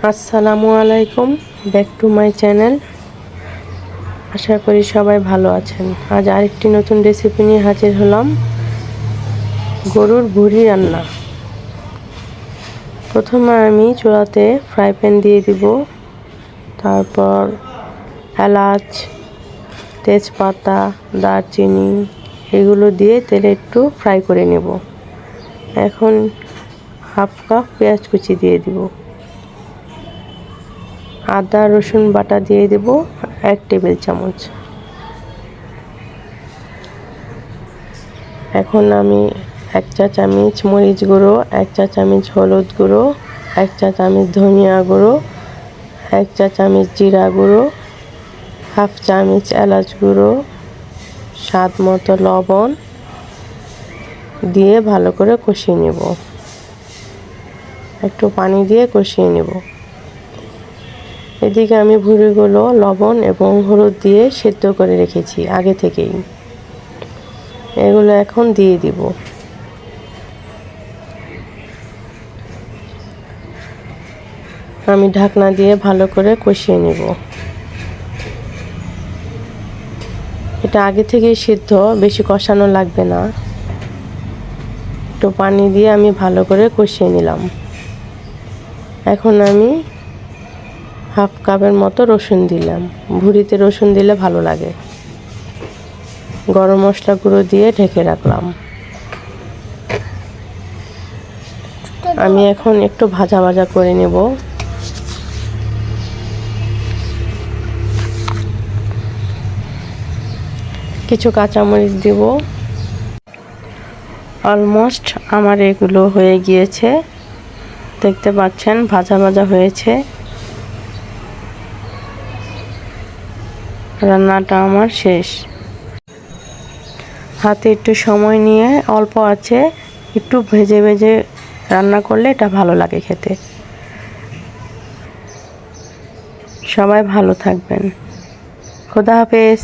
আসসালামু আলাইকুম, back to my channel. আশা করি সবাই ভালো আছেন। আজ আরেকটি নতুন রেসিপি নিয়ে হাজির হলাম, গরুর ভুঁড়ি রান্না। প্রথমে আমি চুলাতে ফ্রাই প্যান দিয়ে দিব, তারপর এলাচ, তেজপাতা, দারচিনি এগুলো দিয়ে তেলে একটু ফ্রাই করে নেব। এখন হাফ কাপ পেঁয়াজ কুচি দিয়ে দিব, আদা রসুন বাটা দিয়ে দেব 1 টেবিল চামচ। এখন আমি 1 চা চামচ মরিচ গুঁড়ো, 1 চা চামচ হলুদ গুঁড়ো, 1 চা চামচ ধনিয়া গুঁড়ো, 1 চা চামচ জিরা গুঁড়ো, হাফ চামচ এলাচ গুঁড়ো, স্বাদ মতো লবণ দিয়ে ভালো করে কষিয়ে নেব। একটু পানি দিয়ে কষিয়ে নেব। এদিকে আমি ভুঁড়িগুলো লবণ এবং হলুদ দিয়ে সেদ্ধ করে রেখেছি আগে থেকেই। এগুলো এখন দিয়ে দিব। আমি ঢাকনা দিয়ে ভালো করে কষিয়ে নেব। এটা আগে থেকেই সিদ্ধ, বেশি কষানো লাগবে না। একটু পানি দিয়ে আমি ভালো করে কষিয়ে নিলাম। এখন আমি হাফ কাপের মতো রসুন দিলাম। ভুঁড়িতে রসুন দিলে ভালো লাগে। গরম মশলা গুঁড়ো দিয়ে ঢেকে রাখলাম। আমি এখন একটু ভাজা ভাজা করে নেব। কিছু কাঁচামরিচ দিব। অলমোস্ট আমার এগুলো হয়ে গিয়েছে, দেখতে পাচ্ছেন ভাজা ভাজা হয়েছে। রান্নাটা আমার শেষ। হাতে একটু সময় নিয়ে অল্প আছে একটু ভেজে ভেজে রান্না করলে এটা ভালো লাগে খেতে। সবাই ভালো থাকবেন। খোদা হাফেজ।